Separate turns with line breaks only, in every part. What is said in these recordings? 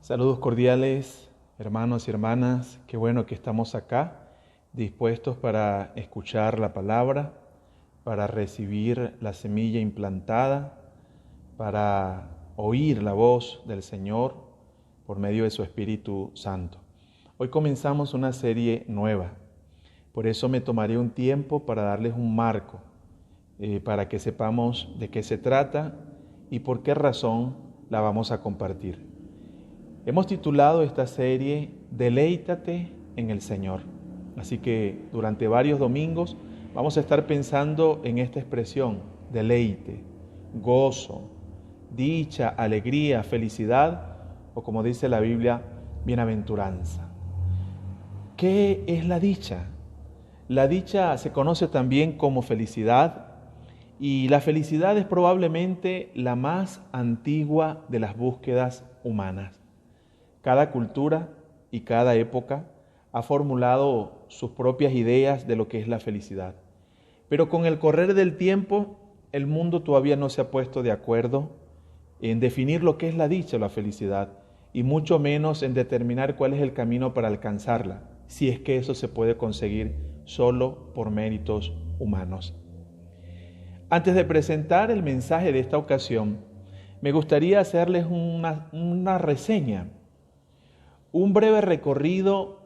Saludos cordiales, hermanos y hermanas. Qué bueno que estamos acá, dispuestos para escuchar la palabra, para recibir la semilla implantada, para oír la voz del Señor por medio de su Espíritu Santo. Hoy comenzamos una serie nueva. Por eso me tomaré un tiempo para darles un marco, para que sepamos de qué se trata y por qué razón la vamos a compartir. Hemos titulado esta serie Deleítate en el Señor. Así que durante varios domingos vamos a estar pensando en esta expresión, deleite, gozo, dicha, alegría, felicidad o como dice la Biblia, bienaventuranza. ¿Qué es la dicha? La dicha se conoce también como felicidad y la felicidad es probablemente la más antigua de las búsquedas humanas. Cada cultura y cada época ha formulado sus propias ideas de lo que es la felicidad. Pero con el correr del tiempo, el mundo todavía no se ha puesto de acuerdo en definir lo que es la dicha o la felicidad, y mucho menos en determinar cuál es el camino para alcanzarla, si es que eso se puede conseguir solo por méritos humanos. Antes de presentar el mensaje de esta ocasión, me gustaría hacerles una reseña, un breve recorrido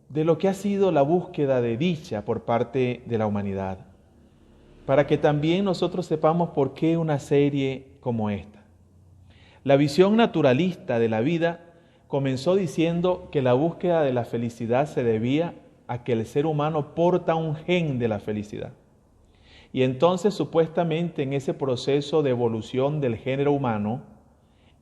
de lo que ha sido la búsqueda de dicha por parte de la humanidad, para que también nosotros sepamos por qué una serie como esta. La visión naturalista de la vida comenzó diciendo que la búsqueda de la felicidad se debía a que el ser humano porta un gen de la felicidad. Y entonces supuestamente en ese proceso de evolución del género humano,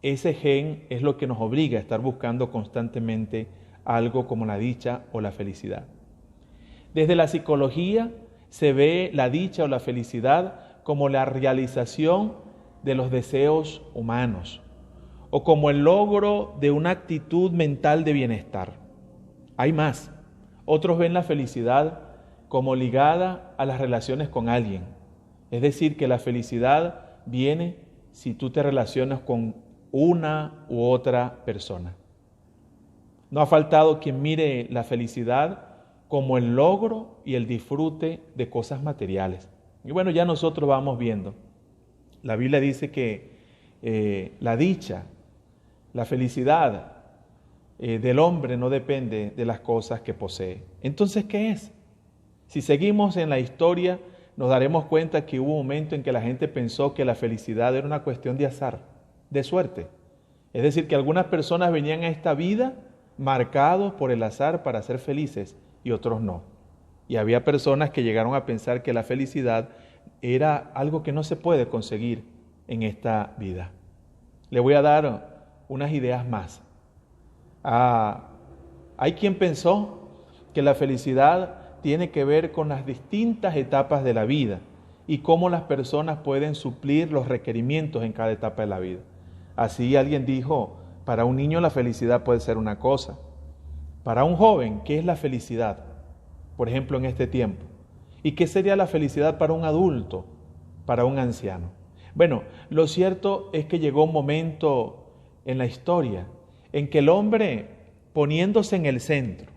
ese gen es lo que nos obliga a estar buscando constantemente algo como la dicha o la felicidad. Desde la psicología se ve la dicha o la felicidad como la realización de los deseos humanos o como el logro de una actitud mental de bienestar. Hay más. Otros ven la felicidad como ligada a las relaciones con alguien. Es decir, que la felicidad viene si tú te relacionas con una u otra persona. No ha faltado quien mire la felicidad como el logro y el disfrute de cosas materiales. Y bueno, ya nosotros vamos viendo. La Biblia dice que la dicha, la felicidad del hombre no depende de las cosas que posee. Entonces, ¿qué es? Si seguimos en la historia, nos daremos cuenta que hubo un momento en que la gente pensó que la felicidad era una cuestión de azar, de suerte. Es decir, que algunas personas venían a esta vida marcados por el azar para ser felices y otros no. Y había personas que llegaron a pensar que la felicidad era algo que no se puede conseguir en esta vida. Le voy a dar unas ideas más. Hay quien pensó que la felicidad tiene que ver con las distintas etapas de la vida y cómo las personas pueden suplir los requerimientos en cada etapa de la vida. Así alguien dijo, para un niño la felicidad puede ser una cosa. Para un joven, ¿qué es la felicidad? Por ejemplo, en este tiempo. ¿Y qué sería la felicidad para un adulto, para un anciano? Bueno, lo cierto es que llegó un momento en la historia en que el hombre, poniéndose en el centro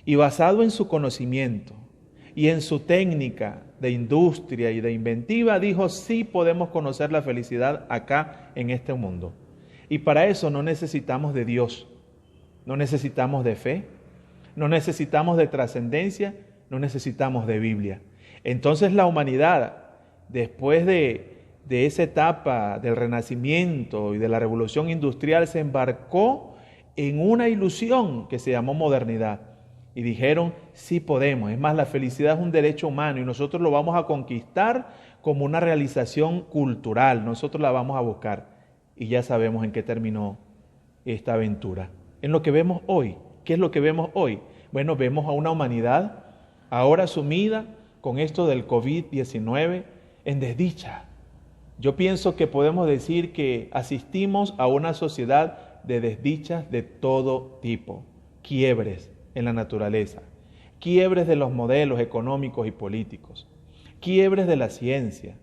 y basado en su conocimiento y en su técnica de industria y de inventiva, dijo, sí podemos conocer la felicidad acá en este mundo. Y para eso no necesitamos de Dios, no necesitamos de fe, no necesitamos de trascendencia, no necesitamos de Biblia. Entonces la humanidad, después de esa etapa del Renacimiento y de la Revolución Industrial, se embarcó en una ilusión que se llamó modernidad. Y dijeron, sí podemos. Es más, la felicidad es un derecho humano y nosotros lo vamos a conquistar como una realización cultural. Nosotros la vamos a buscar. Y ya sabemos en qué terminó esta aventura. En lo que vemos hoy. ¿Qué es lo que vemos hoy? Bueno, vemos a una humanidad ahora sumida con esto del COVID-19 en desdicha. Yo pienso que podemos decir que asistimos a una sociedad de desdichas de todo tipo. Quiebres en la naturaleza, quiebres de los modelos económicos y políticos, quiebres de la ciencia,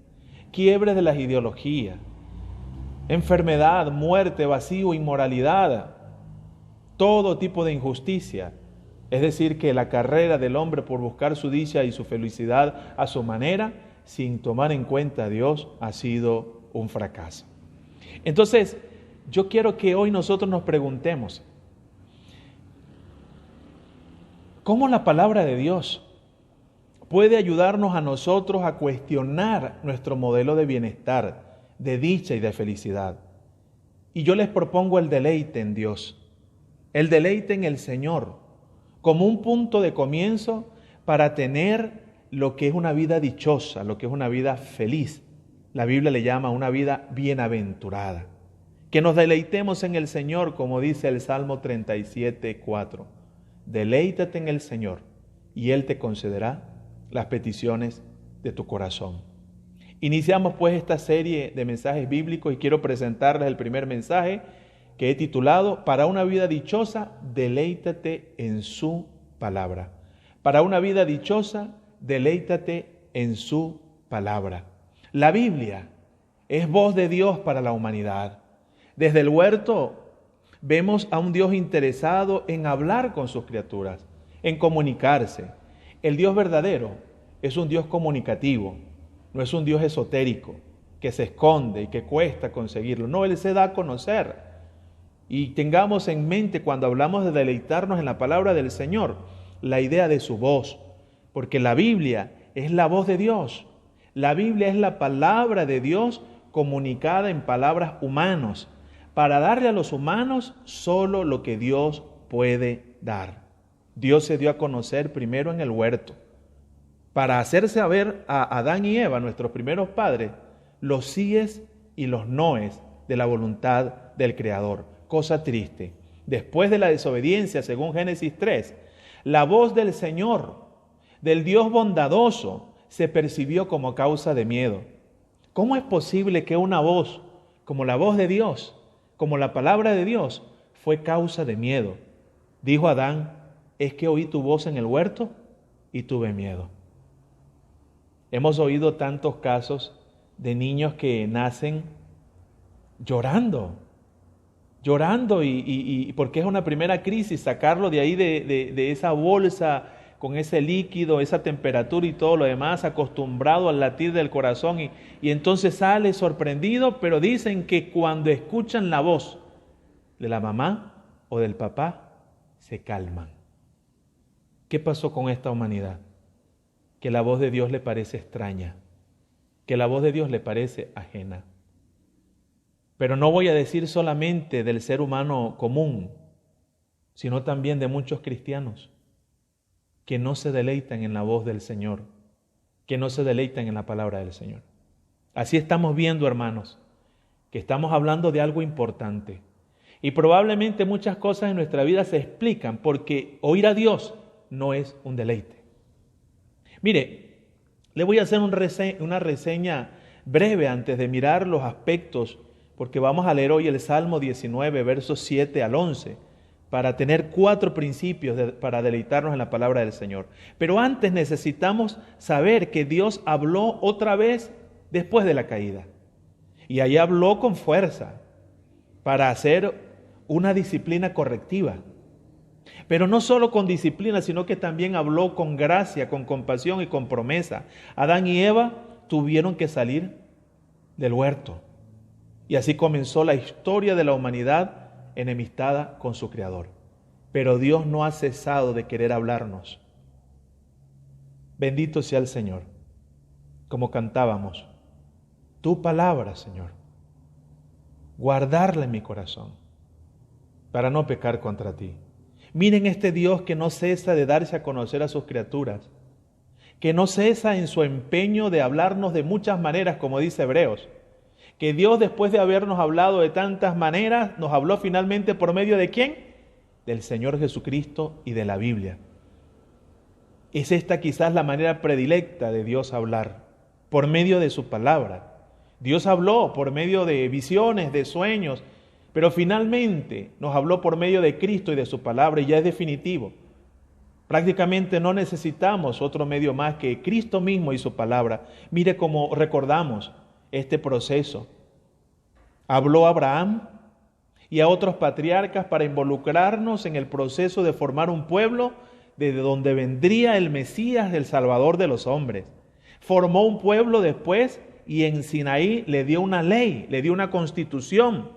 quiebres de las ideologías, enfermedad, muerte, vacío, inmoralidad, todo tipo de injusticia. Es decir, que la carrera del hombre por buscar su dicha y su felicidad a su manera, sin tomar en cuenta a Dios, ha sido un fracaso. Entonces, yo quiero que hoy nosotros nos preguntemos, ¿cómo la palabra de Dios puede ayudarnos a nosotros a cuestionar nuestro modelo de bienestar, de dicha y de felicidad? Y yo les propongo el deleite en Dios, el deleite en el Señor, como un punto de comienzo para tener lo que es una vida dichosa, lo que es una vida feliz. La Biblia le llama una vida bienaventurada. Que nos deleitemos en el Señor, como dice el Salmo 37:4. Deleítate en el Señor y Él te concederá las peticiones de tu corazón. Iniciamos pues esta serie de mensajes bíblicos y quiero presentarles el primer mensaje que he titulado Para una vida dichosa, deleítate en su palabra. Para una vida dichosa, deleítate en su palabra. La Biblia es voz de Dios para la humanidad. Desde el huerto vemos a un Dios interesado en hablar con sus criaturas, en comunicarse. El Dios verdadero es un Dios comunicativo, no es un Dios esotérico que se esconde y que cuesta conseguirlo. No, Él se da a conocer. Y tengamos en mente cuando hablamos de deleitarnos en la palabra del Señor, la idea de su voz, porque la Biblia es la voz de Dios. La Biblia es la palabra de Dios comunicada en palabras humanos, para darle a los humanos solo lo que Dios puede dar. Dios se dio a conocer primero en el huerto, para hacerse saber a Adán y Eva, nuestros primeros padres, los síes y los noes de la voluntad del Creador. Cosa triste. Después de la desobediencia, según Génesis 3, la voz del Señor, del Dios bondadoso, se percibió como causa de miedo. ¿Cómo es posible que una voz como la voz de Dios, como la palabra de Dios, fue causa de miedo? Dijo Adán, es que oí tu voz en el huerto y tuve miedo. Hemos oído tantos casos de niños que nacen llorando y porque es una primera crisis, sacarlo de ahí de esa bolsa con ese líquido, esa temperatura y todo lo demás, acostumbrado al latir del corazón y entonces sale sorprendido, pero dicen que cuando escuchan la voz de la mamá o del papá, se calman. ¿Qué pasó con esta humanidad? Que la voz de Dios le parece extraña, que la voz de Dios le parece ajena. Pero no voy a decir solamente del ser humano común, sino también de muchos cristianos que no se deleitan en la voz del Señor, que no se deleitan en la palabra del Señor. Así estamos viendo, hermanos, que estamos hablando de algo importante. Y probablemente muchas cosas en nuestra vida se explican porque oír a Dios no es un deleite. Mire, le voy a hacer una reseña breve antes de mirar los aspectos, porque vamos a leer hoy el Salmo 19, versos 7 al 11, para tener 4 principios para deleitarnos en la palabra del Señor. Pero antes necesitamos saber que Dios habló otra vez después de la caída. Y ahí habló con fuerza para hacer una disciplina correctiva. Pero no solo con disciplina, sino que también habló con gracia, con compasión y con promesa. Adán y Eva tuvieron que salir del huerto. Y así comenzó la historia de la humanidad enemistada con su Creador. Pero Dios no ha cesado de querer hablarnos. Bendito sea el Señor. Como cantábamos, tu palabra, Señor, guardarla en mi corazón para no pecar contra ti. Miren este Dios que no cesa de darse a conocer a sus criaturas, que no cesa en su empeño de hablarnos de muchas maneras, como dice Hebreos, que Dios, después de habernos hablado de tantas maneras, nos habló finalmente por medio de ¿quién? Del Señor Jesucristo y de la Biblia. Es esta quizás la manera predilecta de Dios hablar, por medio de su palabra. Dios habló por medio de visiones, de sueños, pero finalmente nos habló por medio de Cristo y de su palabra y ya es definitivo. Prácticamente no necesitamos otro medio más que Cristo mismo y su palabra. Mire cómo recordamos este proceso. Habló Abraham y a otros patriarcas para involucrarnos en el proceso de formar un pueblo de donde vendría el Mesías, el Salvador de los hombres. Formó un pueblo después y en Sinaí le dio una ley, le dio una constitución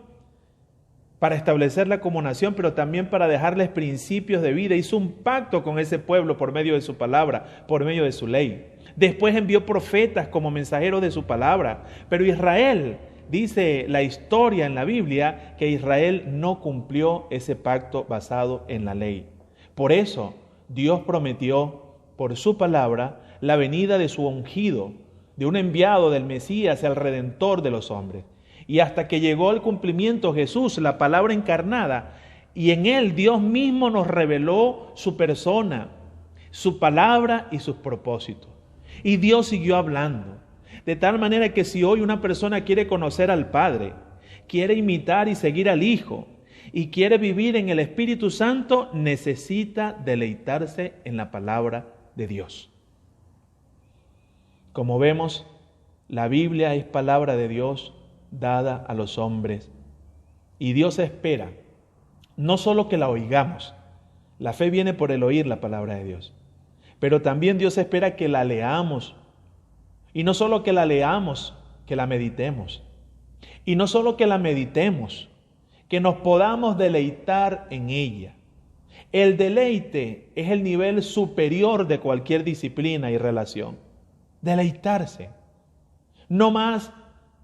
para establecerla como nación, pero también para dejarles principios de vida. Hizo un pacto con ese pueblo por medio de su palabra, por medio de su ley. Después envió profetas como mensajeros de su palabra, pero Israel, dice la historia en la Biblia, que Israel no cumplió ese pacto basado en la ley. Por eso Dios prometió por su palabra la venida de su ungido, de un enviado del Mesías, el Redentor de los hombres. Y hasta que llegó al cumplimiento Jesús, la palabra encarnada, y en él Dios mismo nos reveló su persona, su palabra y sus propósitos. Y Dios siguió hablando. De tal manera que si hoy una persona quiere conocer al Padre, quiere imitar y seguir al Hijo, y quiere vivir en el Espíritu Santo, necesita deleitarse en la palabra de Dios. Como vemos, la Biblia es palabra de Dios dada a los hombres. Y Dios espera no solo que la oigamos, la fe viene por el oír la palabra de Dios, pero también Dios espera que la leamos. Y no solo que la leamos, que la meditemos. Y no solo que la meditemos, que nos podamos deleitar en ella. El deleite es el nivel superior de cualquier disciplina y relación. Deleitarse. No más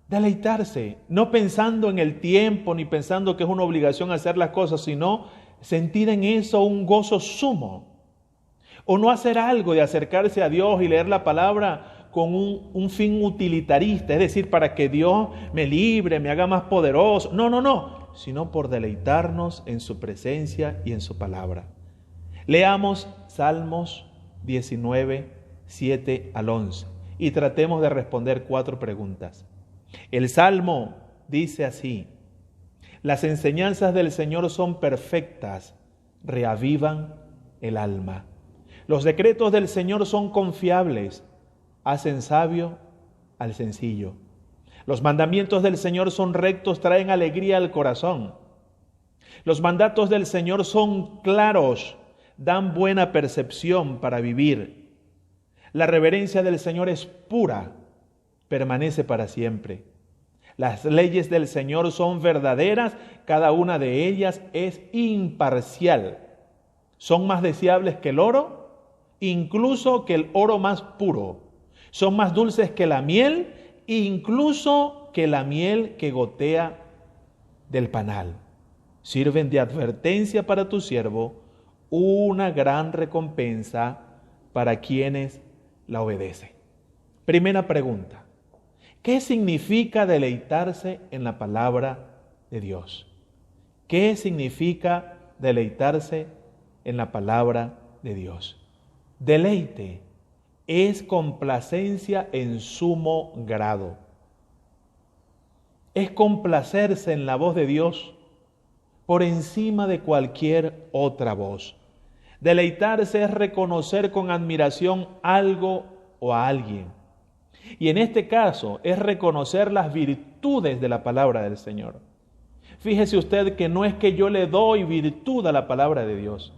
deleitarse, no pensando en el tiempo, ni pensando que es una obligación hacer las cosas, sino sentir en eso un gozo sumo. O no hacer algo de acercarse a Dios y leer la palabra con un fin utilitarista, es decir, para que Dios me libre, me haga más poderoso. No, sino por deleitarnos en su presencia y en su palabra. Leamos Salmos 19, 7 al 11 y tratemos de responder 4 preguntas. El Salmo dice así: las enseñanzas del Señor son perfectas, reavivan el alma. Los decretos del Señor son confiables, hacen sabio al sencillo. Los mandamientos del Señor son rectos, traen alegría al corazón. Los mandatos del Señor son claros, dan buena percepción para vivir. La reverencia del Señor es pura, permanece para siempre. Las leyes del Señor son verdaderas, cada una de ellas es imparcial. Son más deseables que el oro, incluso que el oro más puro. Son más dulces que la miel, incluso que la miel que gotea del panal. Sirven de advertencia para tu siervo, una gran recompensa para quienes la obedecen. Primera pregunta: ¿qué significa deleitarse en la palabra de Dios? ¿Qué significa deleitarse en la palabra de Dios? Deleite es complacencia en sumo grado. Es complacerse en la voz de Dios por encima de cualquier otra voz. Deleitarse es reconocer con admiración algo o a alguien. Y en este caso es reconocer las virtudes de la palabra del Señor. Fíjese usted que no es que yo le doy virtud a la palabra de Dios.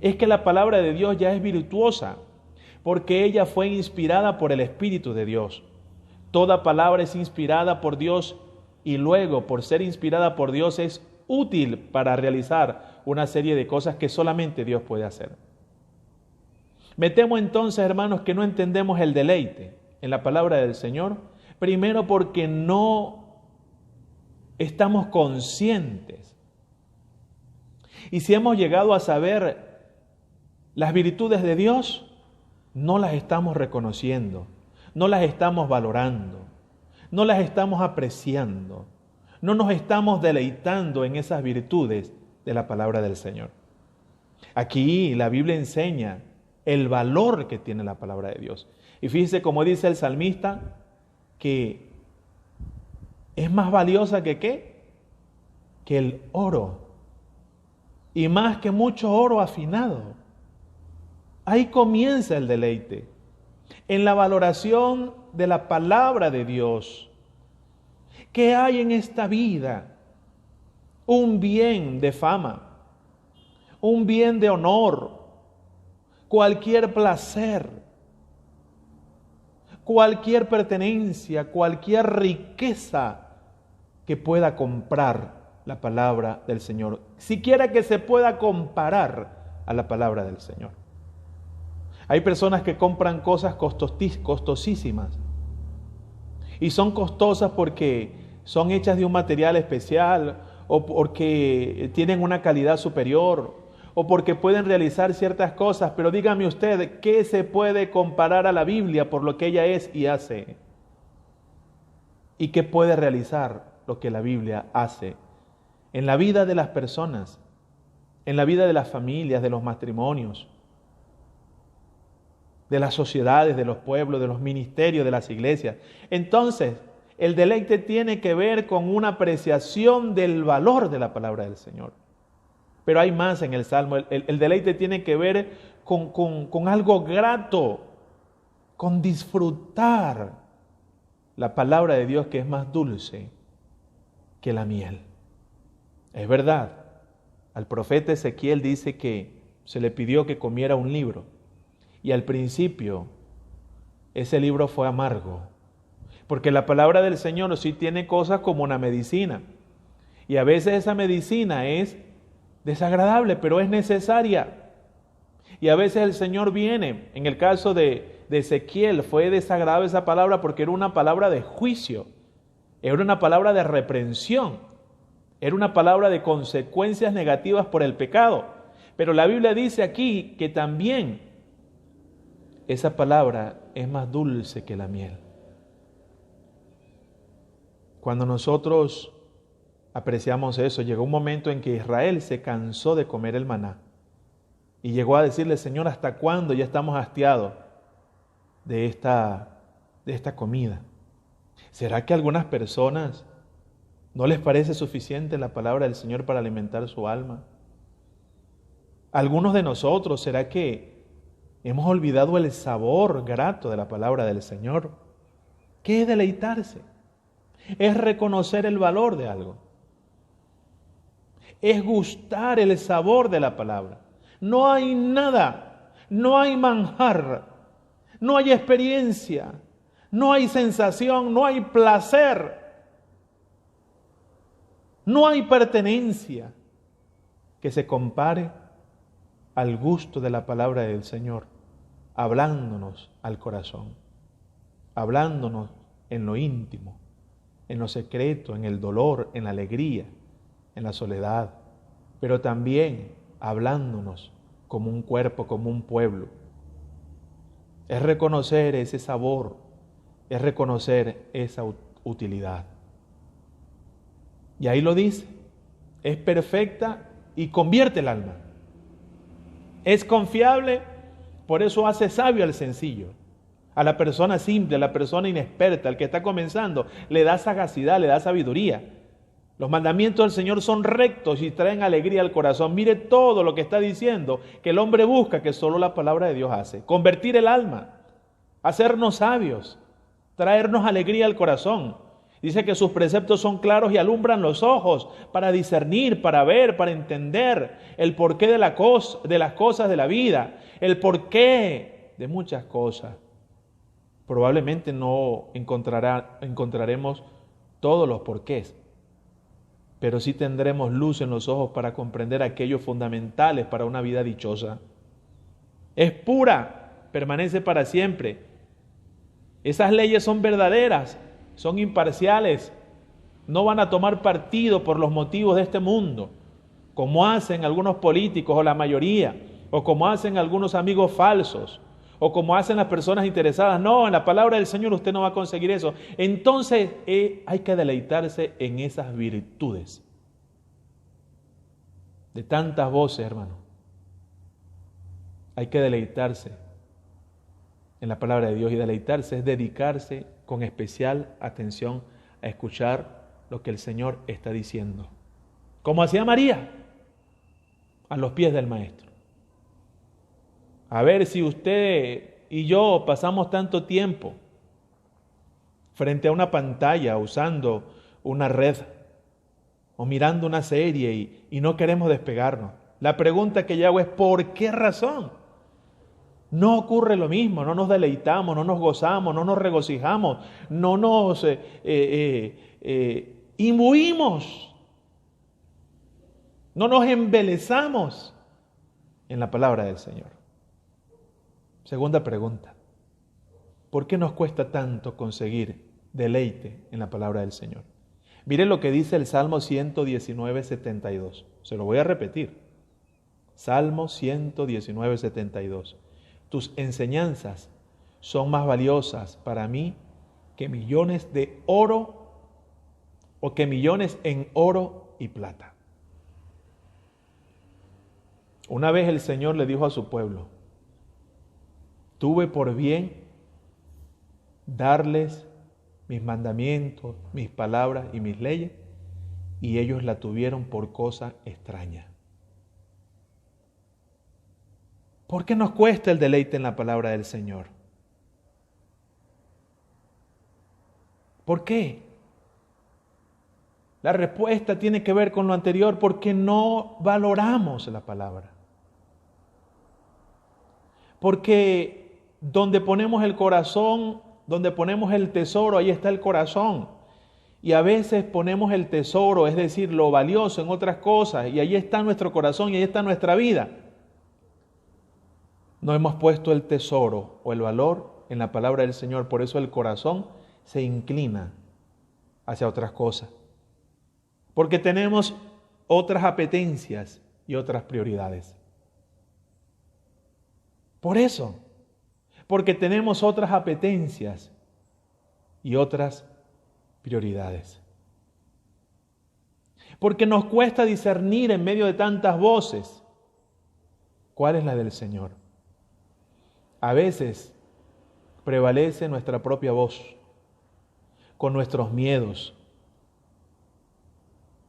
Es que la palabra de Dios ya es virtuosa, porque ella fue inspirada por el Espíritu de Dios. Toda palabra es inspirada por Dios y luego, por ser inspirada por Dios, es útil para realizar una serie de cosas que solamente Dios puede hacer. Me temo entonces, hermanos, que no entendemos el deleite en la palabra del Señor, primero porque no estamos conscientes. Y si hemos llegado a saber las virtudes de Dios, no las estamos reconociendo, no las estamos valorando, no las estamos apreciando, no nos estamos deleitando en esas virtudes de la palabra del Señor. Aquí la Biblia enseña el valor que tiene la palabra de Dios. Y fíjese como dice el salmista, que es más valiosa que ¿qué? Que el oro, y más que mucho oro afinado. Ahí comienza el deleite, en la valoración de la palabra de Dios. ¿Qué hay en esta vida? un bien de fama, un bien de honor, cualquier placer, cualquier pertenencia, cualquier riqueza que pueda comprar la palabra del Señor, siquiera que se pueda comparar a la palabra del Señor. Hay personas que compran cosas costosísimas y son costosas porque son hechas de un material especial o porque tienen una calidad superior o porque pueden realizar ciertas cosas, pero dígame usted, ¿qué se puede comparar a la Biblia por lo que ella es y hace? ¿Y qué puede realizar lo que la Biblia hace en la vida de las personas, en la vida de las familias, de los matrimonios, de las sociedades, de los pueblos, de los ministerios, de las iglesias? Entonces, el deleite tiene que ver con una apreciación del valor de la palabra del Señor. Pero hay más en el Salmo. El deleite tiene que ver con algo grato, con disfrutar la palabra de Dios, que es más dulce que la miel. Es verdad, al profeta Ezequiel dice que se le pidió que comiera un libro y al principio ese libro fue amargo, porque la palabra del Señor sí tiene cosas como una medicina y a veces esa medicina es desagradable, pero es necesaria. Y a veces el Señor viene, en el caso de Ezequiel fue desagradable esa palabra porque era una palabra de juicio, era una palabra de reprensión, era una palabra de consecuencias negativas por el pecado. Pero la Biblia dice aquí que también esa palabra es más dulce que la miel. Cuando nosotros apreciamos eso, llegó un momento en que Israel se cansó de comer el maná y llegó a decirle: Señor, ¿hasta cuándo? Ya estamos hastiados de esta comida. ¿Será que a algunas personas no les parece suficiente la palabra del Señor para alimentar su alma? Algunos de nosotros, ¿será que hemos olvidado el sabor grato de la palabra del Señor? ¿Qué es deleitarse? Es reconocer el valor de algo. Es gustar el sabor de la palabra. No hay nada, no hay manjar, no hay experiencia, no hay sensación, no hay placer, no hay pertenencia que se compare al gusto de la palabra del Señor, hablándonos al corazón, hablándonos en lo íntimo, en lo secreto, en el dolor, en la alegría, en la soledad, pero también hablándonos como un cuerpo, como un pueblo. Es reconocer ese sabor, es reconocer esa utilidad. Y ahí lo dice, es perfecta y convierte el alma. Es confiable, por eso hace sabio al sencillo. A la persona simple, a la persona inexperta, al que está comenzando, le da sagacidad, le da sabiduría. Los mandamientos del Señor son rectos y traen alegría al corazón. Mire todo lo que está diciendo, que el hombre busca, que solo la palabra de Dios hace. Convertir el alma, hacernos sabios, traernos alegría al corazón. Dice que sus preceptos son claros y alumbran los ojos para discernir, para ver, para entender el porqué de las cosas de la vida, el porqué de muchas cosas. Probablemente no encontraremos todos los porqués, pero sí tendremos luz en los ojos para comprender aquellos fundamentales para una vida dichosa. Es pura, permanece para siempre. Esas leyes son verdaderas, son imparciales, no van a tomar partido por los motivos de este mundo, como hacen algunos políticos o la mayoría, o como hacen algunos amigos falsos, o como hacen las personas interesadas. No, en la palabra del Señor usted no va a conseguir eso. Entonces hay que deleitarse en esas virtudes. De tantas voces, hermano, hay que deleitarse en la palabra de Dios, y deleitarse es dedicarse con especial atención a escuchar lo que el Señor está diciendo. Como hacía María, a los pies del Maestro. A ver si usted y yo pasamos tanto tiempo frente a una pantalla usando una red o mirando una serie y no queremos despegarnos. La pregunta que yo hago es ¿por qué razón? No ocurre lo mismo, no nos deleitamos, no nos gozamos, no nos regocijamos, no nos imbuimos, no nos embelezamos en la palabra del Señor. Segunda pregunta, ¿por qué nos cuesta tanto conseguir deleite en la palabra del Señor? Mire lo que dice el Salmo 119, 72. Se lo voy a repetir. Salmo 119, 72. Tus enseñanzas son más valiosas para mí que millones de oro o que millones en oro y plata. Una vez el Señor le dijo a su pueblo, tuve por bien darles mis mandamientos, mis palabras y mis leyes, y ellos la tuvieron por cosa extraña. ¿Por qué nos cuesta el deleite en la palabra del Señor? ¿Por qué? La respuesta tiene que ver con lo anterior, porque no valoramos la palabra. Porque donde ponemos el corazón, donde ponemos el tesoro, ahí está el corazón. Y a veces ponemos el tesoro, es decir, lo valioso en otras cosas, y ahí está nuestro corazón y ahí está nuestra vida. No hemos puesto el tesoro o el valor en la palabra del Señor, por eso el corazón se inclina hacia otras cosas. Porque tenemos otras apetencias y otras prioridades. Por eso, porque tenemos otras apetencias y otras prioridades. Porque nos cuesta discernir en medio de tantas voces cuál es la del Señor. A veces prevalece nuestra propia voz, con nuestros miedos,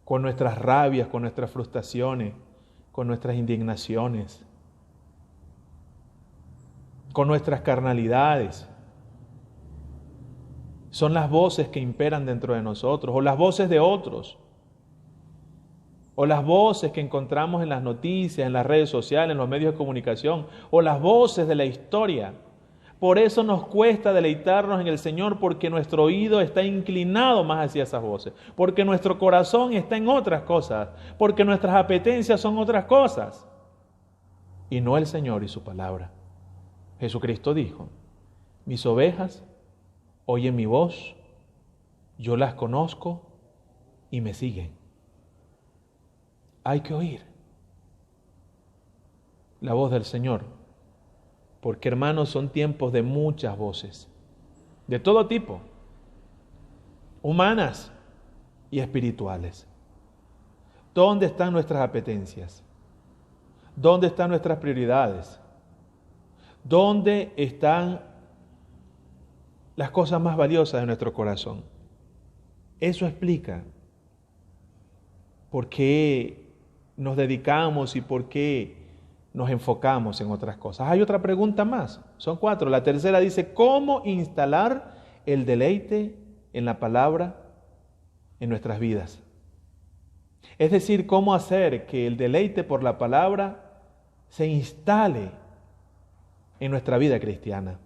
con nuestras rabias, con nuestras frustraciones, con nuestras indignaciones, con nuestras carnalidades. Son las voces que imperan dentro de nosotros, o las voces de otros, o las voces que encontramos en las noticias, en las redes sociales, en los medios de comunicación, o las voces de la historia. Por eso nos cuesta deleitarnos en el Señor, porque nuestro oído está inclinado más hacia esas voces, porque nuestro corazón está en otras cosas, porque nuestras apetencias son otras cosas, y no el Señor y su palabra. Jesucristo dijo, mis ovejas oyen mi voz, yo las conozco y me siguen. Hay que oír la voz del Señor, porque hermanos, son tiempos de muchas voces, de todo tipo, humanas y espirituales. ¿Dónde están nuestras apetencias? ¿Dónde están nuestras prioridades? ¿Dónde están las cosas más valiosas de nuestro corazón? Eso explica por qué nos dedicamos y por qué nos enfocamos en otras cosas. Hay otra pregunta más, son 4. La tercera dice, ¿cómo instalar el deleite en la palabra en nuestras vidas? Es decir, ¿cómo hacer que el deleite por la palabra se instale en nuestra vida cristiana?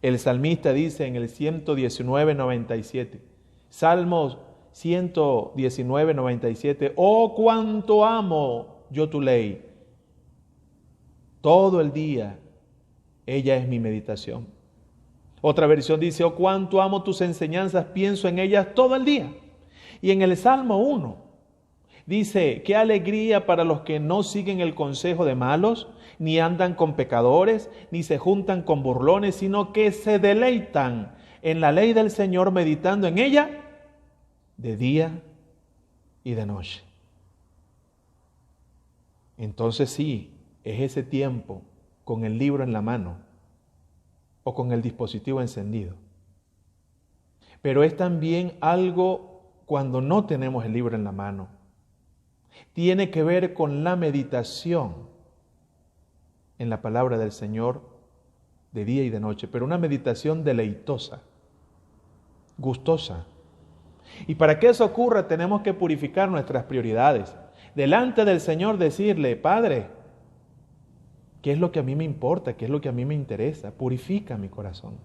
El salmista dice en el 119:97, Salmos 119:97, oh, cuánto amo yo tu ley. Todo el día ella es mi meditación. Otra versión dice, oh, cuánto amo tus enseñanzas, pienso en ellas todo el día. Y en el Salmo 1 dice, qué alegría para los que no siguen el consejo de malos, ni andan con pecadores, ni se juntan con burlones, sino que se deleitan en la ley del Señor, meditando en ella de día y de noche. Entonces sí, es ese tiempo con el libro en la mano o con el dispositivo encendido. Pero es también algo cuando no tenemos el libro en la mano. Tiene que ver con la meditación en la palabra del Señor de día y de noche, pero una meditación deleitosa, gustosa, Y para que eso ocurra tenemos que purificar nuestras prioridades. Delante del Señor decirle, Padre, ¿qué es lo que a mí me importa? ¿Qué es lo que a mí me interesa? Purifica mi corazón.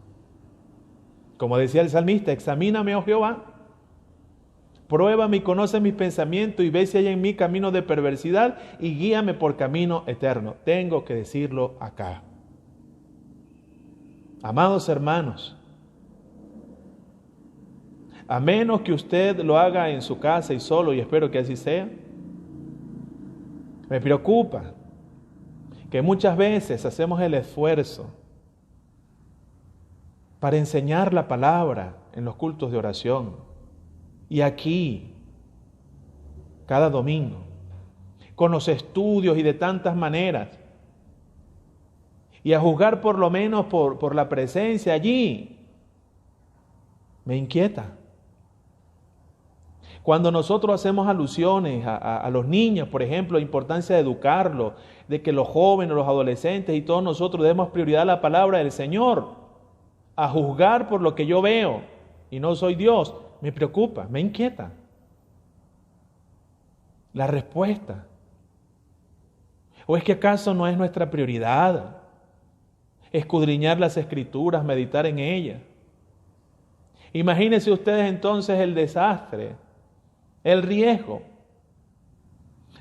Como decía el salmista, examíname, oh Jehová, pruébame y conoce mis pensamientos y ve si hay en mí camino de perversidad y guíame por camino eterno. Tengo que decirlo acá. Amados hermanos, a menos que usted lo haga en su casa y solo, y espero que así sea, me preocupa que muchas veces hacemos el esfuerzo para enseñar la palabra en los cultos de oración y aquí, cada domingo, con los estudios y de tantas maneras, y a juzgar por lo menos por la presencia allí, me inquieta. Cuando nosotros hacemos alusiones a los niños, por ejemplo, la importancia de educarlos, de que los jóvenes, los adolescentes y todos nosotros demos prioridad a la palabra del Señor, a juzgar por lo que yo veo y no soy Dios, me preocupa, me inquieta. La respuesta. ¿O es que acaso no es nuestra prioridad escudriñar las Escrituras, meditar en ellas? Imagínense ustedes entonces el desastre, el riesgo.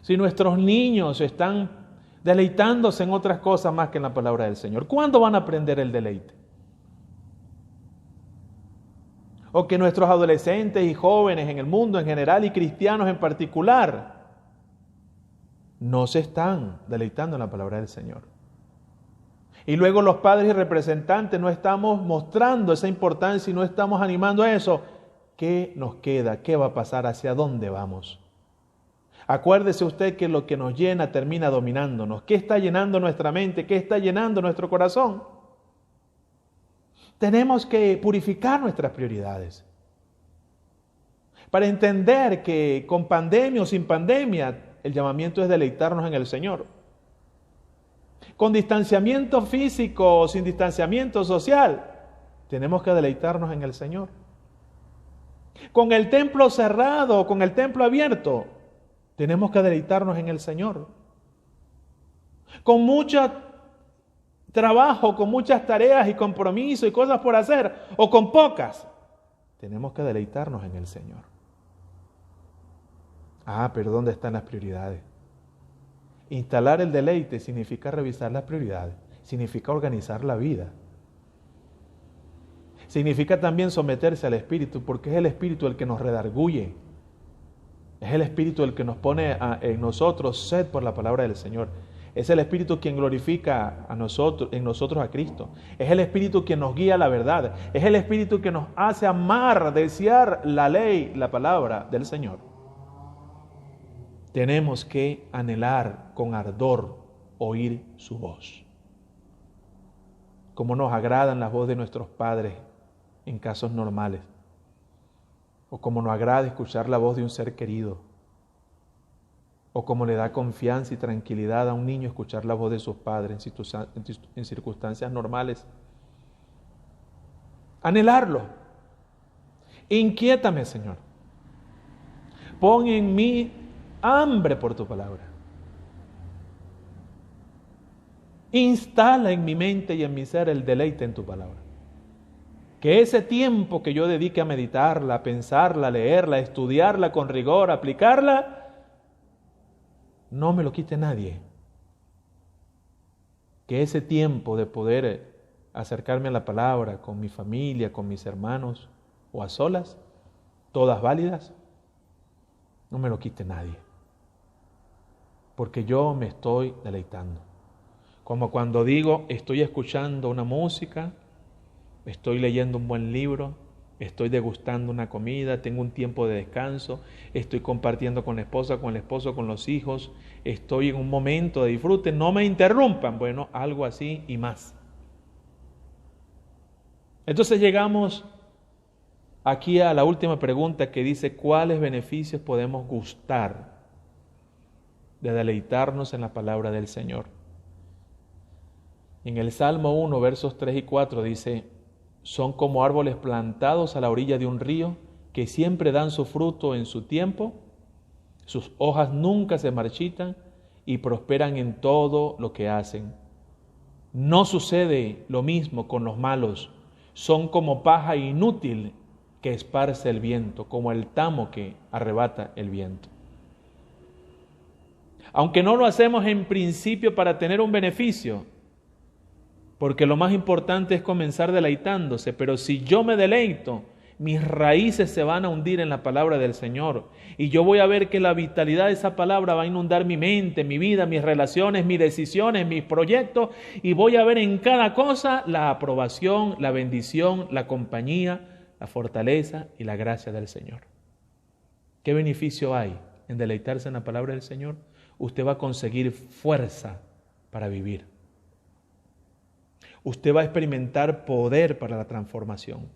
Si nuestros niños están deleitándose en otras cosas más que en la palabra del Señor, ¿cuándo van a aprender el deleite? O que nuestros adolescentes y jóvenes en el mundo en general y cristianos en particular no se están deleitando en la palabra del Señor. Y luego los padres y representantes no estamos mostrando esa importancia y no estamos animando a eso. ¿Qué nos queda? ¿Qué va a pasar? ¿Hacia dónde vamos? Acuérdese usted que lo que nos llena termina dominándonos. ¿Qué está llenando nuestra mente? ¿Qué está llenando nuestro corazón? Tenemos que purificar nuestras prioridades. Para entender que con pandemia o sin pandemia, el llamamiento es deleitarnos en el Señor. Con distanciamiento físico o sin distanciamiento social, tenemos que deleitarnos en el Señor. Con el templo cerrado o con el templo abierto, tenemos que deleitarnos en el Señor. Con mucho trabajo, con muchas tareas y compromisos y cosas por hacer, o con pocas, tenemos que deleitarnos en el Señor. Pero ¿dónde están las prioridades? Instalar el deleite significa revisar las prioridades, significa organizar la vida. Significa también someterse al Espíritu, porque es el Espíritu el que nos redarguye. Es el Espíritu el que nos pone en nosotros sed por la palabra del Señor. Es el Espíritu quien glorifica en nosotros a Cristo. Es el Espíritu quien nos guía a la verdad. Es el Espíritu que nos hace amar, desear la ley, la palabra del Señor. Tenemos que anhelar con ardor oír su voz. Como nos agradan las voces de nuestros padres en casos normales. O como nos agrada escuchar la voz de un ser querido. O como le da confianza y tranquilidad a un niño escuchar la voz de sus padres en circunstancias normales. Anhelarlo. Inquiétame, Señor. Pon en mí hambre por tu palabra. Instala en mi mente y en mi ser el deleite en tu palabra. Que ese tiempo que yo dedique a meditarla, a pensarla, a leerla, a estudiarla con rigor, a aplicarla, no me lo quite nadie. Que ese tiempo de poder acercarme a la palabra con mi familia, con mis hermanos o a solas, todas válidas, no me lo quite nadie. Porque yo me estoy deleitando. Como cuando digo, estoy escuchando una música, estoy leyendo un buen libro, estoy degustando una comida, tengo un tiempo de descanso, estoy compartiendo con la esposa, con el esposo, con los hijos, estoy en un momento de disfrute, no me interrumpan. Bueno, algo así y más. Entonces llegamos aquí a la última pregunta que dice, ¿cuáles beneficios podemos gustar de deleitarnos en la palabra del Señor? En el Salmo 1, versos 3 y 4 dice, son como árboles plantados a la orilla de un río que siempre dan su fruto en su tiempo, sus hojas nunca se marchitan y prosperan en todo lo que hacen. No sucede lo mismo con los malos, son como paja inútil que esparce el viento, como el tamo que arrebata el viento. Aunque no lo hacemos en principio para tener un beneficio, porque lo más importante es comenzar deleitándose, pero si yo me deleito, mis raíces se van a hundir en la palabra del Señor y yo voy a ver que la vitalidad de esa palabra va a inundar mi mente, mi vida, mis relaciones, mis decisiones, mis proyectos, y voy a ver en cada cosa la aprobación, la bendición, la compañía, la fortaleza y la gracia del Señor. ¿Qué beneficio hay en deleitarse en la palabra del Señor? Usted va a conseguir fuerza para vivir. Usted va a experimentar poder para la transformación.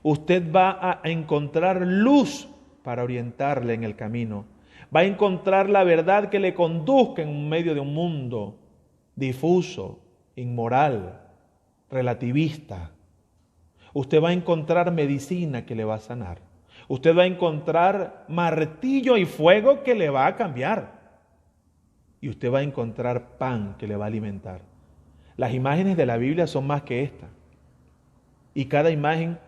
Usted va a encontrar luz para orientarle en el camino. Va a encontrar la verdad que le conduzca en medio de un mundo difuso, inmoral, relativista. Usted va a encontrar medicina que le va a sanar. Usted va a encontrar martillo y fuego que le va a cambiar. Y usted va a encontrar pan que le va a alimentar. Las imágenes de la Biblia son más que esta. Y cada imagen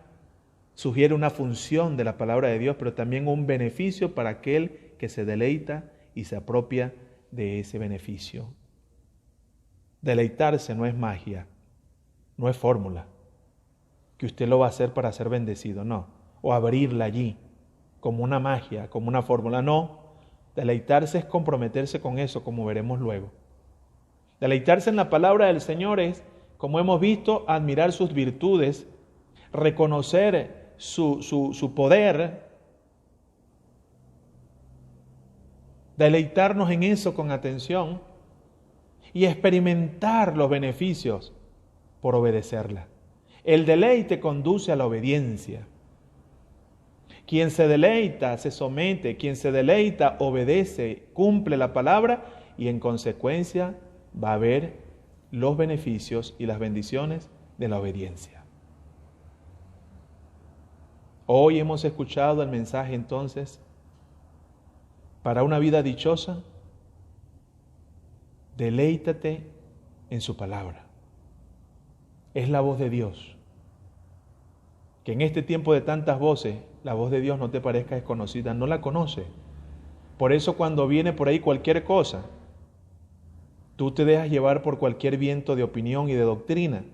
sugiere una función de la palabra de Dios, pero también un beneficio para aquel que se deleita y se apropia de ese beneficio. Deleitarse no es magia, no es fórmula, que usted lo va a hacer para ser bendecido, no. O abrirla allí, como una magia, como una fórmula, no. Deleitarse es comprometerse con eso, como veremos luego. Deleitarse en la palabra del Señor es, como hemos visto, admirar sus virtudes, reconocer su poder, deleitarnos en eso con atención y experimentar los beneficios por obedecerla. El deleite conduce a la obediencia. Quien se deleita se somete, quien se deleita obedece, cumple la palabra y en consecuencia va a ver los beneficios y las bendiciones de la obediencia. Hoy hemos escuchado el mensaje entonces, para una vida dichosa, deleítate en su palabra. Es la voz de Dios. Que en este tiempo de tantas voces, la voz de Dios no te parezca desconocida, no la conoce. Por eso cuando viene por ahí cualquier cosa, tú te dejas llevar por cualquier viento de opinión y de doctrina,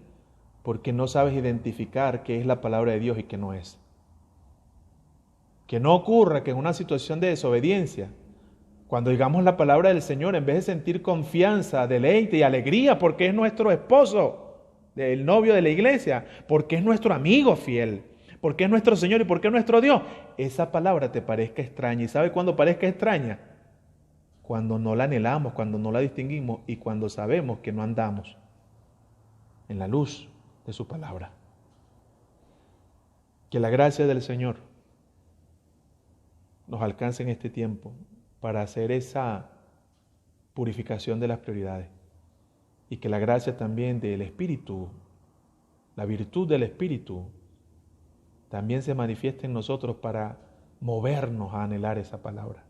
porque no sabes identificar qué es la palabra de Dios y qué no es. Que no ocurra que en una situación de desobediencia, cuando digamos la palabra del Señor, en vez de sentir confianza, deleite y alegría, porque es nuestro esposo, el novio de la iglesia, porque es nuestro amigo fiel, porque es nuestro Señor y porque es nuestro Dios, esa palabra te parezca extraña. ¿Y sabe cuándo parezca extraña? Cuando no la anhelamos, cuando no la distinguimos y cuando sabemos que no andamos en la luz de su palabra. Que la gracia del Señor nos alcance en este tiempo para hacer esa purificación de las prioridades y que la gracia también del Espíritu, la virtud del Espíritu, también se manifieste en nosotros para movernos a anhelar esa palabra.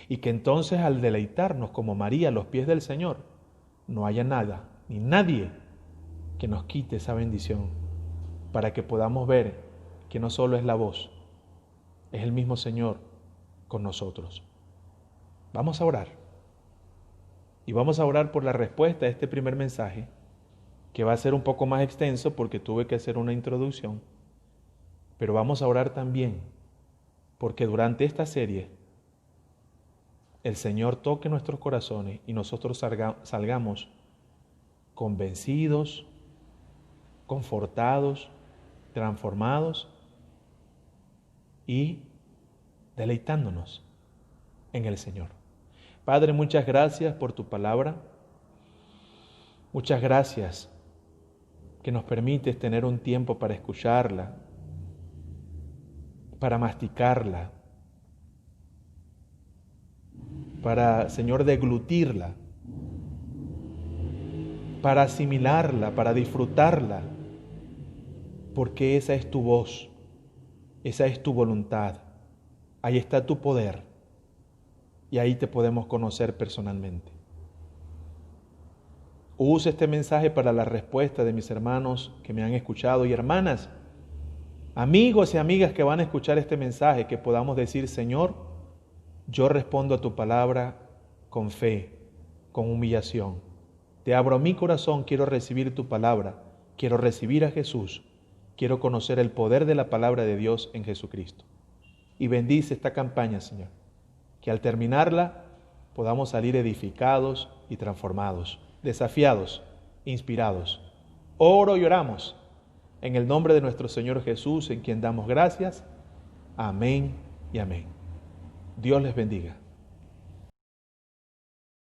Y que entonces al deleitarnos como María a los pies del Señor, no haya nada ni nadie que nos quite esa bendición, para que podamos ver que no solo es la voz, es el mismo Señor con nosotros. Vamos a orar. Y vamos a orar por la respuesta a este primer mensaje, que va a ser un poco más extenso porque tuve que hacer una introducción. Pero vamos a orar también porque durante esta serie el Señor toque nuestros corazones y nosotros salgamos convencidos, confortados, transformados y deleitándonos en el Señor. Padre, muchas gracias por tu palabra. Muchas gracias que nos permites tener un tiempo para escucharla, para masticarla, para, Señor, deglutirla, para asimilarla, para disfrutarla, porque esa es tu voz. Esa es tu voluntad. Ahí está tu poder. Y ahí te podemos conocer personalmente. Use este mensaje para la respuesta de mis hermanos que me han escuchado y hermanas, amigos y amigas que van a escuchar este mensaje, que podamos decir: Señor, yo respondo a tu palabra con fe, con humillación. Te abro mi corazón, quiero recibir tu palabra, quiero recibir a Jesús, quiero conocer el poder de la palabra de Dios en Jesucristo. Y bendice esta campaña, Señor, que al terminarla podamos salir edificados y transformados, desafiados, inspirados. Oro y oramos en el nombre de nuestro Señor Jesús, en quien damos gracias. Amén y amén. Dios les bendiga.